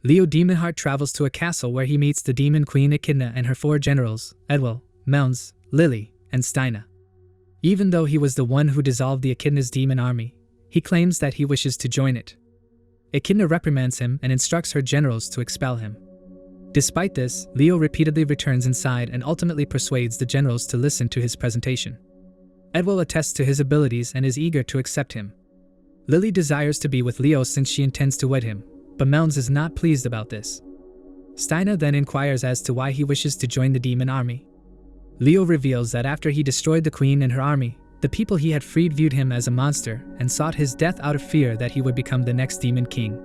Leo Demonheart travels to a castle where he meets the Demon Queen Echidna and her 4 generals, Edwell, Melns, Lily, and Steina. Even though he was the one who dissolved the Echidna's demon army, he claims that he wishes to join it. Echidna reprimands him and instructs her generals to expel him. Despite this, Leo repeatedly returns inside and ultimately persuades the generals to listen to his presentation. Edwell attests to his abilities and is eager to accept him. Lily desires to be with Leo since she intends to wed him, but Melns is not pleased about this. Steina then inquires as to why he wishes to join the demon army. Leo reveals that after he destroyed the queen and her army, the people he had freed viewed him as a monster and sought his death out of fear that he would become the next demon king.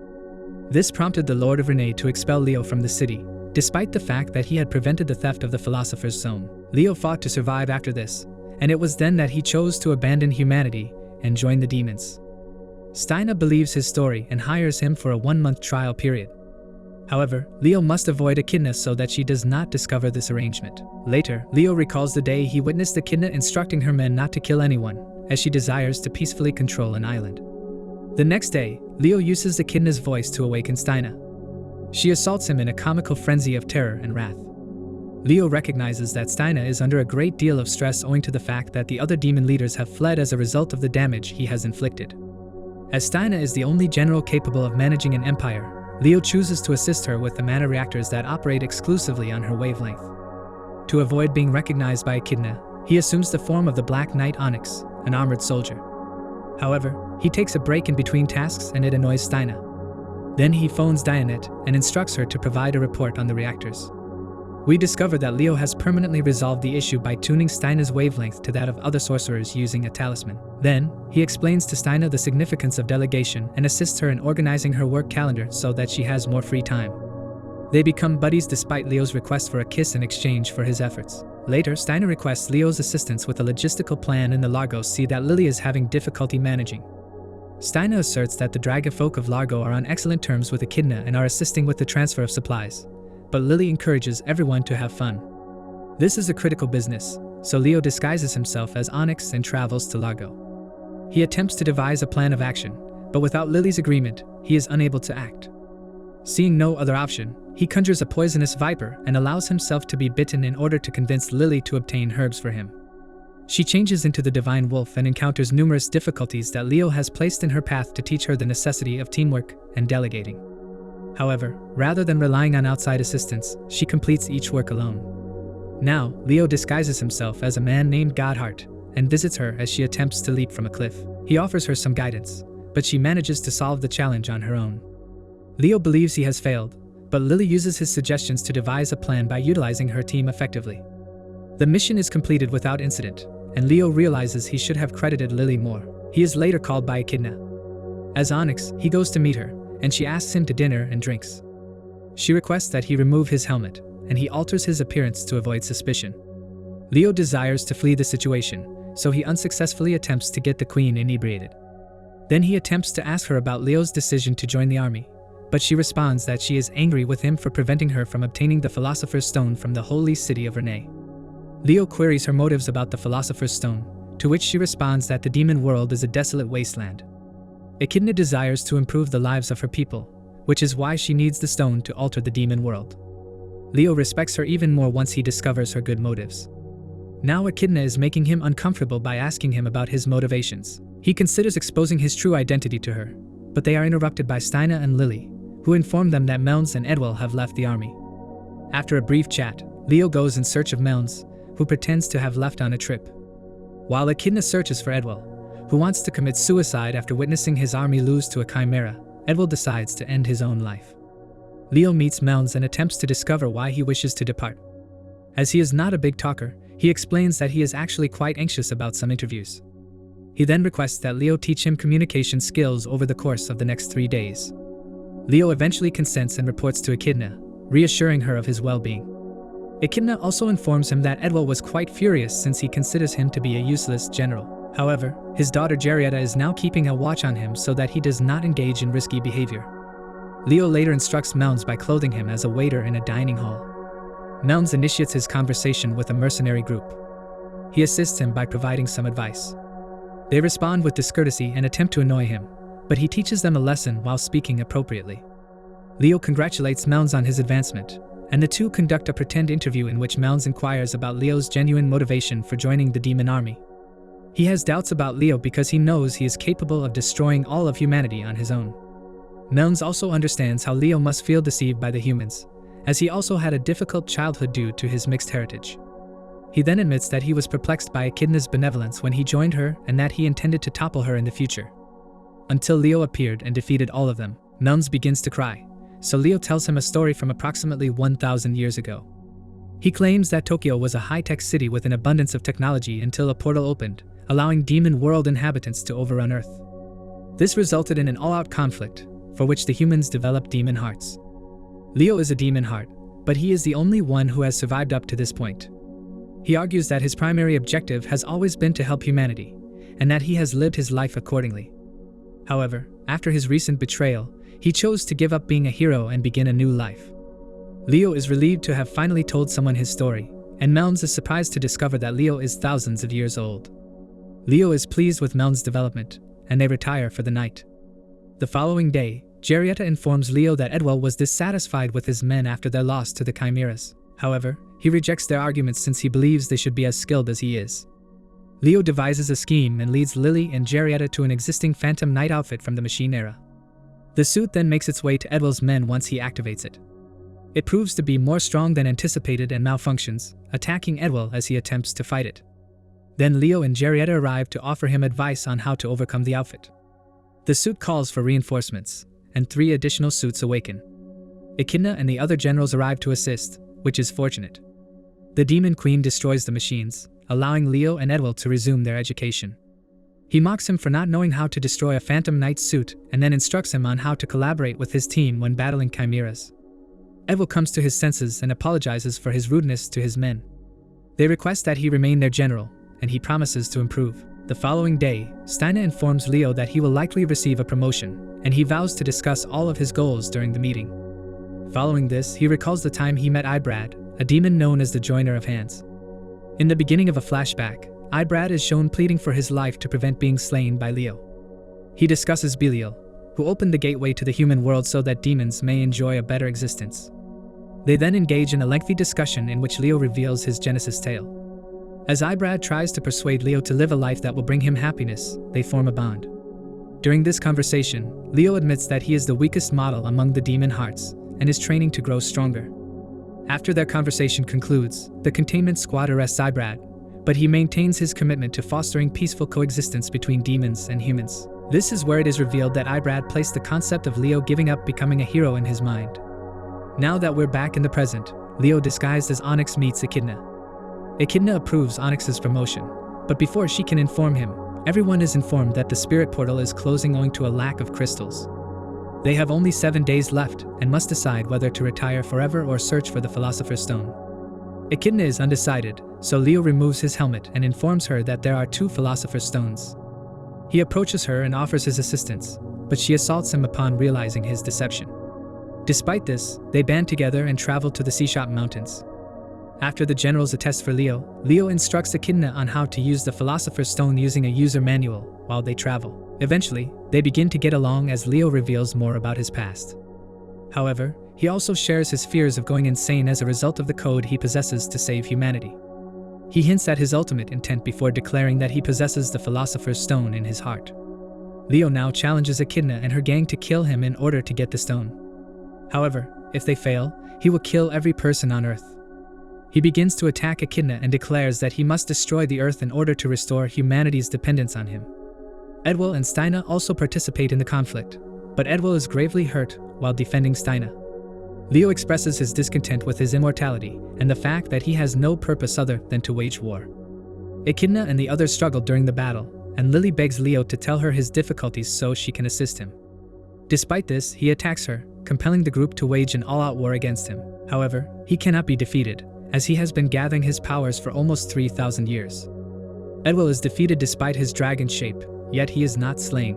This prompted the Lord of Renais to expel Leo from the city, despite the fact that he had prevented the theft of the Philosopher's Stone. Leo fought to survive after this, and it was then that he chose to abandon humanity and join the demons. Steina believes his story and hires him for a 1-month trial period. However, Leo must avoid Echidna so that she does not discover this arrangement. Later, Leo recalls the day he witnessed Echidna instructing her men not to kill anyone, as she desires to peacefully control an island. The next day, Leo uses Echidna's voice to awaken Steina. She assaults him in a comical frenzy of terror and wrath. Leo recognizes that Steina is under a great deal of stress owing to the fact that the other demon leaders have fled as a result of the damage he has inflicted. As Steina is the only general capable of managing an empire, Leo chooses to assist her with the mana reactors that operate exclusively on her wavelength. To avoid being recognized by Echidna, he assumes the form of the Black Knight Onyx, an armored soldier. However, he takes a break in between tasks and it annoys Steina. Then he phones Dianet and instructs her to provide a report on the reactors. We discover that Leo has permanently resolved the issue by tuning Steina's wavelength to that of other sorcerers using a talisman. Then, he explains to Steina the significance of delegation and assists her in organizing her work calendar so that she has more free time. They become buddies despite Leo's request for a kiss in exchange for his efforts. Later, Steina requests Leo's assistance with a logistical plan in the Largo Sea that Lily is having difficulty managing. Steina asserts that the Dragonfolk of Largo are on excellent terms with Echidna and are assisting with the transfer of supplies, but Lily encourages everyone to have fun. This is a critical business, so Leo disguises himself as Onyx and travels to Largo. He attempts to devise a plan of action, but without Lily's agreement, he is unable to act. Seeing no other option, he conjures a poisonous viper and allows himself to be bitten in order to convince Lily to obtain herbs for him. She changes into the Divine Wolf and encounters numerous difficulties that Leo has placed in her path to teach her the necessity of teamwork and delegating. However, rather than relying on outside assistance, she completes each work alone. Now, Leo disguises himself as a man named Godheart and visits her as she attempts to leap from a cliff. He offers her some guidance, but she manages to solve the challenge on her own. Leo believes he has failed, but Lily uses his suggestions to devise a plan by utilizing her team effectively. The mission is completed without incident, and Leo realizes he should have credited Lily more. He is later called by Echidna. As Onyx, he goes to meet her, and she asks him to dinner and drinks. She requests that he remove his helmet, and he alters his appearance to avoid suspicion. Leo desires to flee the situation, so he unsuccessfully attempts to get the queen inebriated. Then he attempts to ask her about Leo's decision to join the army, but she responds that she is angry with him for preventing her from obtaining the Philosopher's Stone from the holy city of Renais. Leo queries her motives about the Philosopher's Stone, to which she responds that the demon world is a desolate wasteland. Echidna desires to improve the lives of her people, which is why she needs the stone to alter the demon world. Leo respects her even more once he discovers her good motives. Now Echidna is making him uncomfortable by asking him about his motivations. He considers exposing his true identity to her, but they are interrupted by Steina and Lily, who inform them that Melns and Edwell have left the army. After a brief chat, Leo goes in search of Melns, who pretends to have left on a trip. While Echidna searches for Edwell, who wants to commit suicide after witnessing his army lose to a chimera, Edwell decides to end his own life. Leo meets Melns and attempts to discover why he wishes to depart. As he is not a big talker, he explains that he is actually quite anxious about some interviews. He then requests that Leo teach him communication skills over the course of the next 3 days. Leo eventually consents and reports to Echidna, reassuring her of his well-being. Echidna also informs him that Edwell was quite furious since he considers him to be a useless general. However, his daughter Jarietta is now keeping a watch on him so that he does not engage in risky behavior. Leo later instructs Melns by clothing him as a waiter in a dining hall. Melns initiates his conversation with a mercenary group. He assists him by providing some advice. They respond with discourtesy and attempt to annoy him, but he teaches them a lesson while speaking appropriately. Leo congratulates Mounds on his advancement, and the two conduct a pretend interview in which Mounds inquires about Leo's genuine motivation for joining the demon army. He has doubts about Leo because he knows he is capable of destroying all of humanity on his own. Mounds also understands how Leo must feel deceived by the humans, as he also had a difficult childhood due to his mixed heritage. He then admits that he was perplexed by Echidna's benevolence when he joined her and that he intended to topple her in the future. Until Leo appeared and defeated all of them, Mounds begins to cry, so Leo tells him a story from approximately 1,000 years ago. He claims that Tokyo was a high-tech city with an abundance of technology until a portal opened, allowing demon world inhabitants to overrun Earth. This resulted in an all-out conflict, for which the humans developed demon hearts. Leo is a demon heart, but he is the only one who has survived up to this point. He argues that his primary objective has always been to help humanity, and that he has lived his life accordingly. However, after his recent betrayal, he chose to give up being a hero and begin a new life. Leo is relieved to have finally told someone his story, and Mounds is surprised to discover that Leo is thousands of years old. Leo is pleased with Mounds' development, and they retire for the night. The following day, Gerrietta informs Leo that Edwell was dissatisfied with his men after their loss to the Chimeras. However, he rejects their arguments since he believes they should be as skilled as he is. Leo devises a scheme and leads Lily and Gerrietta to an existing Phantom Knight outfit from the Machine era. The suit then makes its way to Edwell's men once he activates it. It proves to be more strong than anticipated and malfunctions, attacking Edwell as he attempts to fight it. Then Leo and Gerrietta arrive to offer him advice on how to overcome the outfit. The suit calls for reinforcements, and 3 additional suits awaken. Echidna and the other generals arrive to assist, which is fortunate. The Demon Queen destroys the machines, allowing Leo and Edwell to resume their education. He mocks him for not knowing how to destroy a Phantom Knight suit and then instructs him on how to collaborate with his team when battling chimeras. Edwell comes to his senses and apologizes for his rudeness to his men. They request that he remain their general, and he promises to improve. The following day, Steina informs Leo that he will likely receive a promotion, and he vows to discuss all of his goals during the meeting. Following this, he recalls the time he met Ibrad, a demon known as the Joiner of Hands. In the beginning of a flashback, Ibrad is shown pleading for his life to prevent being slain by Leo. He discusses Belial, who opened the gateway to the human world so that demons may enjoy a better existence. They then engage in a lengthy discussion in which Leo reveals his Genesis tale. As Ibrad tries to persuade Leo to live a life that will bring him happiness, they form a bond. During this conversation, Leo admits that he is the weakest model among the demon hearts and is training to grow stronger. After their conversation concludes, the containment squad arrests Ibrad, but he maintains his commitment to fostering peaceful coexistence between demons and humans. This is where it is revealed that Ibrad placed the concept of Leo giving up becoming a hero in his mind. Now that we're back in the present, Leo disguised as Onyx meets Echidna. Echidna approves Onyx's promotion, but before she can inform him, everyone is informed that the spirit portal is closing owing to a lack of crystals. They have only 7 days left and must decide whether to retire forever or search for the Philosopher's Stone. Echidna is undecided, so Leo removes his helmet and informs her that there are 2 Philosopher's Stones. He approaches her and offers his assistance, but she assaults him upon realizing his deception. Despite this, they band together and travel to the Seashop Mountains. After the generals attest for Leo, Leo instructs Echidna on how to use the Philosopher's Stone using a user manual while they travel. Eventually, they begin to get along as Leo reveals more about his past. However, he also shares his fears of going insane as a result of the code he possesses to save humanity. He hints at his ultimate intent before declaring that he possesses the Philosopher's Stone in his heart. Leo now challenges Echidna and her gang to kill him in order to get the stone. However, if they fail, he will kill every person on Earth. He begins to attack Echidna and declares that he must destroy the Earth in order to restore humanity's dependence on him. Edwell and Steina also participate in the conflict, but Edwell is gravely hurt while defending Steina. Leo expresses his discontent with his immortality and the fact that he has no purpose other than to wage war. Echidna and the others struggle during the battle, and Lily begs Leo to tell her his difficulties so she can assist him. Despite this, he attacks her, compelling the group to wage an all-out war against him. However, he cannot be defeated, as he has been gathering his powers for almost 3,000 years. Edwell is defeated despite his dragon shape, yet he is not slain.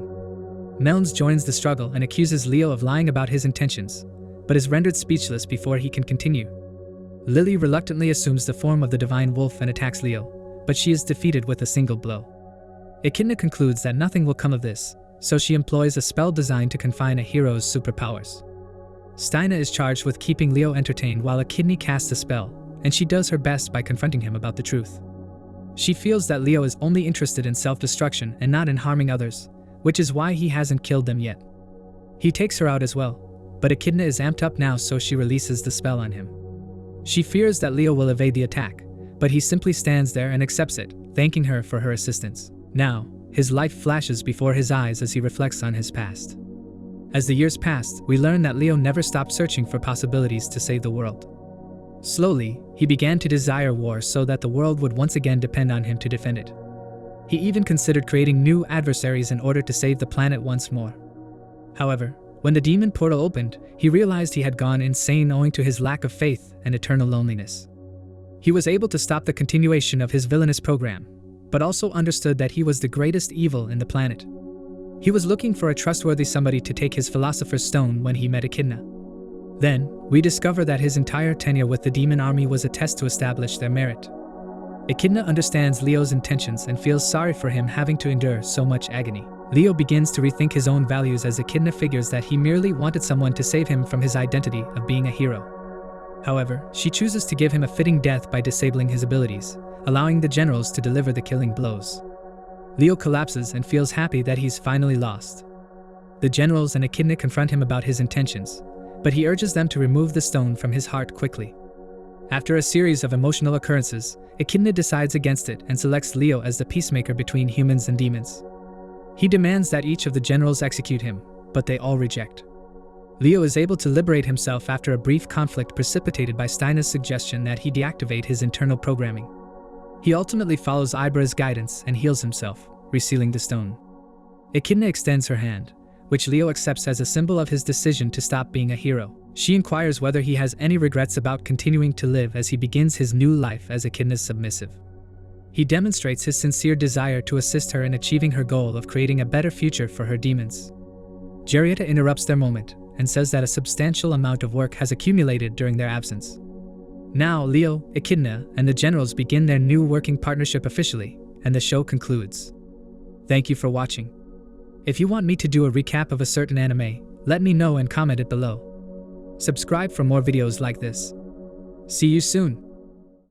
Melns joins the struggle and accuses Leo of lying about his intentions, but is rendered speechless before he can continue. Lily reluctantly assumes the form of the divine wolf and attacks Leo, but she is defeated with a single blow. Echidna concludes that nothing will come of this, so she employs a spell designed to confine a hero's superpowers. Steina is charged with keeping Leo entertained while Echidna casts a spell, and she does her best by confronting him about the truth. She feels that Leo is only interested in self-destruction and not in harming others, which is why he hasn't killed them yet. He takes her out as well, but Echidna is amped up now, so she releases the spell on him. She fears that Leo will evade the attack, but he simply stands there and accepts it, thanking her for her assistance. Now, his life flashes before his eyes as he reflects on his past. As the years passed, we learn that Leo never stopped searching for possibilities to save the world. Slowly, he began to desire war so that the world would once again depend on him to defend it. He even considered creating new adversaries in order to save the planet once more. However, when the demon portal opened, he realized he had gone insane owing to his lack of faith and eternal loneliness. He was able to stop the continuation of his villainous program, but also understood that he was the greatest evil in the planet. He was looking for a trustworthy somebody to take his Philosopher's Stone when he met Echidna. Then, we discover that his entire tenure with the demon army was a test to establish their merit. Echidna understands Leo's intentions and feels sorry for him having to endure so much agony. Leo begins to rethink his own values as Echidna figures that he merely wanted someone to save him from his identity of being a hero. However, she chooses to give him a fitting death by disabling his abilities, allowing the generals to deliver the killing blows. Leo collapses and feels happy that he's finally lost. The generals and Echidna confront him about his intentions, but he urges them to remove the stone from his heart quickly. After a series of emotional occurrences, Echidna decides against it and selects Leo as the peacemaker between humans and demons. He demands that each of the generals execute him, but they all reject. Leo is able to liberate himself after a brief conflict precipitated by Steina's suggestion that he deactivate his internal programming. He ultimately follows Ibra's guidance and heals himself, resealing the stone. Echidna extends her hand, which Leo accepts as a symbol of his decision to stop being a hero. She inquires whether he has any regrets about continuing to live as he begins his new life as Echidna's submissive. He demonstrates his sincere desire to assist her in achieving her goal of creating a better future for her demons. Jarieta interrupts their moment and says that a substantial amount of work has accumulated during their absence. Now Leo, Echidna, and the generals begin their new working partnership officially, and the show concludes. Thank you for watching. If you want me to do a recap of a certain anime, let me know and comment it below. Subscribe for more videos like this. See you soon.